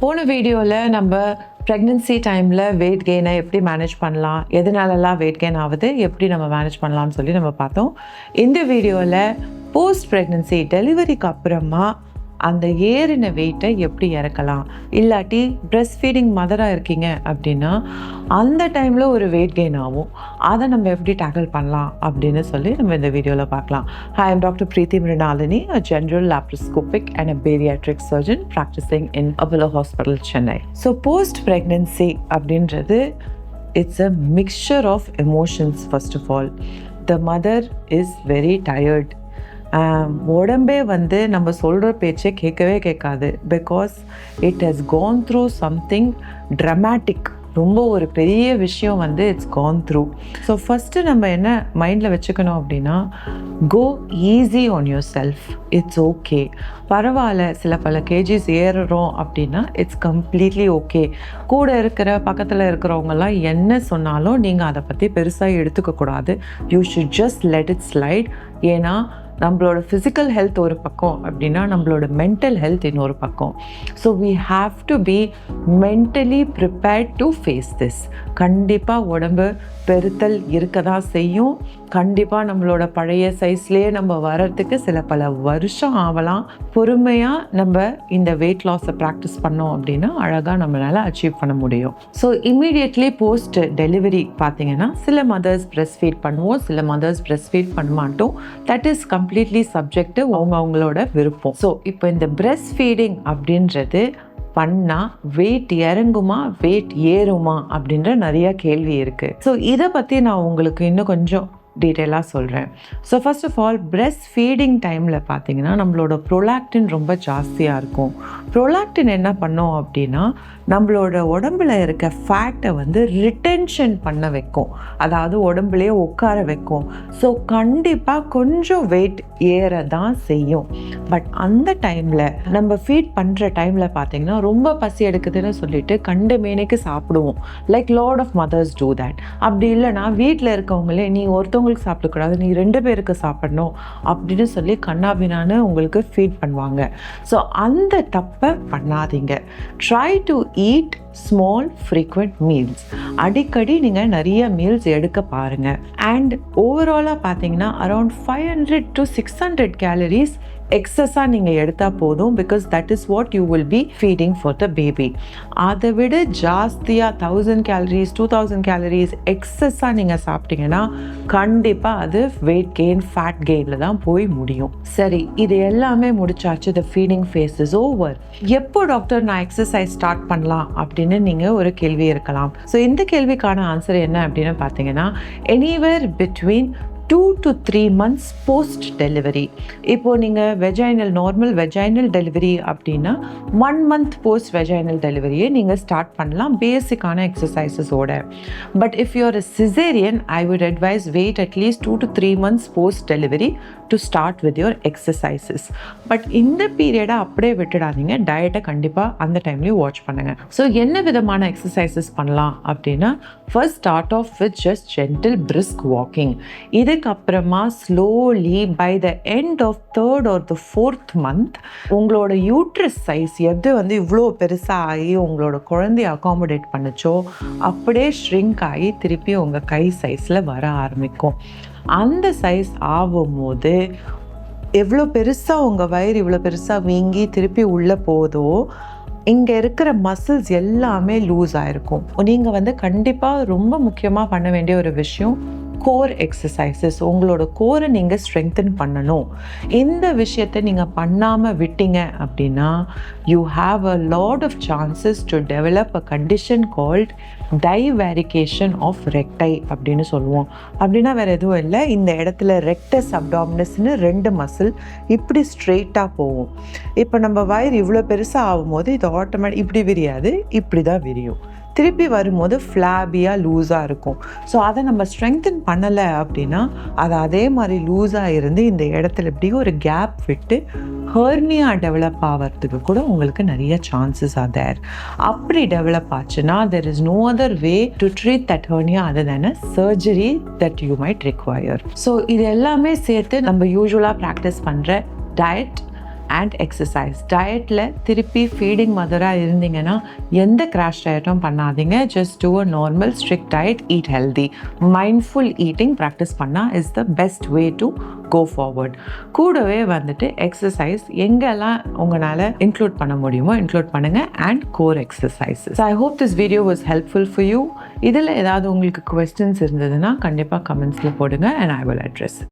போன வீடியோவில் நம்ம ப்ரெக்னென்சி டைமில் வெயிட் கெயினை எப்படி மேனேஜ் பண்ணலாம், எதனாலலாம் வெயிட் கெயின் ஆகுது, எப்படி நம்ம மேனேஜ் பண்ணலாம்னு சொல்லி நம்ம பார்த்தோம். இந்த வீடியோவில் போஸ்ட் ப்ரெக்னென்சி டெலிவரிக்கு அப்புறமா அந்த ஏறின வெயிட்டை எப்படி இறக்கலாம், இல்லாட்டி ப்ரெஸ்ட் ஃபீடிங் மதராக இருக்கீங்க அப்படின்னா அந்த டைமில் ஒரு வெயிட் கெயின் ஆகும், அதை நம்ம எப்படி டேக்கிள் பண்ணலாம் அப்படின்னு சொல்லி நம்ம இந்த வீடியோவில் பார்க்கலாம். Hi, I'm Dr. Preeti Mrinalini, a general laparoscopic and a bariatric surgeon practicing in Apollo Hospital, Chennai. So post-pregnancy அப்படின்றது it's a mixture of emotions. First of all, the mother is very tired. உடம்பே நம்ம சொல்கிற பேச்சை கேட்கவே கேட்காது. Because it has gone through something dramatic. ரொம்ப ஒரு பெரிய விஷயம் it's gone through. So first நம்ம என்ன மைண்டில் வச்சுக்கணும் அப்படின்னா, go easy on yourself. It's okay, பரவாயில்ல. பல கேஜிஸ் ஏறுறோம் அப்படின்னா இட்ஸ் கம்ப்ளீட்லி ஓகே. கூட இருக்கிற பக்கத்தில் இருக்கிறவங்கெல்லாம் என்ன சொன்னாலும் நீங்கள் அதை பற்றி பெருசாக எடுத்துக்கக்கூடாது. You should just let it slide. ஏன்னா நம்மளோட ஃபிசிக்கல் ஹெல்த் ஒரு பக்கம் அப்படின்னா நம்மளோட மென்டல் ஹெல்த் இன்னொரு பக்கம். So we have to be mentally prepared to face this. கண்டிப்பாக உடம்பு பெருத்தல் இருக்க தான் செய்யும். கண்டிப்பாக நம்மளோட பழைய சைஸ்லேயே நம்ம வர்றதுக்கு பல வருஷம் ஆகலாம். பொறுமையாக நம்ம இந்த வெயிட் லாஸை ப்ராக்டிஸ் பண்ணோம் அப்படின்னா அழகாக நம்மளால் அச்சீவ் பண்ண முடியும். ஸோ இம்மீடியட்லி போஸ்ட் டெலிவரி பார்த்தீங்கன்னா சில மதர்ஸ் ப்ரெஸ்ட் ஃபீட் பண்ணுவோம், சில மதர்ஸ் ப்ரெஸ்ட் ஃபீட் பண்ண மாட்டோம். தட் இஸ் கம்ப்ளீட்லி சப்ஜெக்ட், அவங்களோட விருப்பம். ஸோ இப்போ இந்த ப்ரெஸ்ட் ஃபீடிங் அப்படின்றது பண்ணால் வெயிட் இறங்குமா, வெயிட் ஏறுமா அப்படின்ற நிறைய கேள்வி இருக்குது. ஸோ இதை பற்றி நான் உங்களுக்கு இன்னும் கொஞ்சம் டீட்டெயிலாக சொல்கிறேன். So first of all, breast feeding டைமில் பார்த்தீங்கன்னா நம்மளோட ப்ரோலாக்டின் ரொம்ப ஜாஸ்தியாக இருக்கும். ப்ரோலாக்டின் என்ன பண்ணோம் அப்படின்னா நம்மளோட உடம்புல இருக்க ஃபேட்டை ரிட்டென்ஷன் பண்ண வைக்கும், அதாவது உடம்புலேயே உட்கார வைக்கும். ஸோ கண்டிப்பாக கொஞ்சம் வெயிட் ஏற தான் செய்யும். பட் அந்த டைமில் நம்ம ஃபீட் பண்ணுற டைமில் பார்த்தீங்கன்னா ரொம்ப பசி எடுக்குதுன்னு சொல்லிட்டு கண்டு மேனைக்கு சாப்பிடுவோம். Like lot of mothers do that. அப்படி இல்லைனா வீட்டில் இருக்கவங்களே நீ ஒருத்தவங்களுக்கு சாப்பிடக்கூடாது, நீ 2 பேருக்கு சாப்பிடணும் அப்படின்னு சொல்லி கண்ணாபின்னான்னு உங்களுக்கு ஃபீட் பண்ணுவாங்க. ஸோ அந்த தப்பை பண்ணாதீங்க. Try to eat small frequent meals. அடிக்கடி நீங்கள் நிறைய மீல்ஸ் எடுக்க பாருங்கள். அண்ட் ஓவராலாக பார்த்தீங்கன்னா அரவுண்ட் 500 to 600 கேலரிஸ் எக்ஸஸாக நீங்கள் எடுத்தால் போதும். Because that is what you will be feeding for the baby. அதை விட ஜாஸ்தியாக 1000 கேலரிஸ் 2000 கேலரிஸ் எக்ஸஸாக நீங்கள் சாப்பிட்டீங்கன்னா கண்டிப்பாக அது வெயிட் கெயின், ஃபேட் கெயினில் தான் போய் முடியும். சரி, இது எல்லாமே முடிச்சாச்சு. த ஃபீடிங் ஃபேஸ் இஸ் ஓவர். எப்போ டாக்டர் நான் எக்ஸசைஸ் ஸ்டார்ட் பண்ணலாம் அப்படின்னு நீங்கள் ஒரு கேள்வி இருக்கலாம். ஸோ இந்த கேள்விக்கான ஆன்சர் என்ன அப்படின்னு பார்த்தீங்கன்னா, anywhere between 2 to 3 months post delivery. இப்போது நீங்கள் நார்மல் வெஜைனல் டெலிவரி அப்படின்னா 1 month போஸ்ட் வெஜைனல் டெலிவரியே நீங்கள் ஸ்டார்ட் பண்ணலாம் பேசிக்கான எக்ஸசைசஸோட. But if you are a caesarean, I would advise wait at least 2 to 3 months post delivery to start with your exercises. But இந்த பீரியடை அப்படியே விட்டுடாதீங்க. டயட்டை கண்டிப்பாக அந்த டைம்லேயும் வாட்ச் பண்ணுங்கள். ஸோ என்ன விதமான எக்ஸசைசஸ் பண்ணலாம் அப்படின்னா, first start off with just gentle brisk walking. இதுக்கப்புறமா slowly by the end of 3rd or the 4th month உங்களோட யூட்ரஸ் சைஸ் எது இவ்வளோ பெருசாக ஆகி உங்களோட குழந்தைய அகாமடேட் பண்ணுச்சோ அப்படியே ஷ்ரிங்க் ஆகி திருப்பி உங்கள் கை சைஸில் வர ஆரம்பிக்கும். அந்த சைஸ் ஆகும்போது எவ்வளோ பெருசாக உங்கள் வயிறு இவ்வளோ பெருசாக வீங்கி திருப்பி உள்ளே போதோ இங்கே இருக்கிற மசில்ஸ் எல்லாமே லூஸ் ஆகிருக்கும். நீங்கள் கண்டிப்பாக ரொம்ப முக்கியமாக பண்ண வேண்டிய ஒரு விஷயம் கோர் எக்ஸசைசஸ். உங்களோட கோரை நீங்கள் ஸ்ட்ரெங்தன் பண்ணணும். இந்த விஷயத்தை நீங்கள் பண்ணாமல் விட்டீங்க அப்படின்னா you have a lot of chances to develop a condition called divarication of recti அப்படின்னு சொல்லுவோம். அப்படின்னா வேறு எதுவும் இல்லை, இந்த இடத்துல ரெக்டஸ் அப்டாமினஸ்னு 2 மசில் இப்படி ஸ்ட்ரெயிட்டாக போகும். இப்போ நம்ம வயிறு இவ்வளோ பெருசாக ஆகும்போது இது ஆட்டோமேட்டிக் இப்படி விரியாது, இப்படி தான் விரியும். திருப்பி வரும்போது ஃப்ளாபியாக லூஸாக இருக்கும். ஸோ அதை நம்ம ஸ்ட்ரெங்தன் பண்ணலை அப்படின்னா அது அதே மாதிரி லூஸாக இருந்து இந்த இடத்துல இப்படி ஒரு கேப் விட்டு ஹெர்னியா டெவலப் ஆகிறதுக்கு கூட உங்களுக்கு நிறைய சான்சஸ் ஆர் தேர். அப்படி டெவலப் ஆச்சுன்னா there is no other way to treat that hernia other than a surgery that you might require. So இது எல்லாமே சேர்த்து நம்ம யூஸ்வலாக ப்ராக்டிஸ் பண்ணுற டயட் அண்ட் எக்ஸசைஸ். டயட்டில் திருப்பி ஃபீடிங் மதராக இருந்தீங்கன்னா எந்த கிராஷ் டயட்டும் பண்ணாதீங்க. Just do a normal strict diet, eat healthy. Mindful eating practice பண்ணால் is the best way to go forward. கூடவே வந்துட்டு எக்ஸசைஸ் எங்கெல்லாம் உங்களால் இன்க்ளூட் பண்ண முடியுமோ இன்க்ளூட் பண்ணுங்கள் and core exercises. I hope this video was helpful for you. இதில் ஏதாவது உங்களுக்கு கொஸ்டின்ஸ் இருந்ததுன்னா கண்டிப்பாக கமெண்ட்ஸில் போடுங்க and I will address it.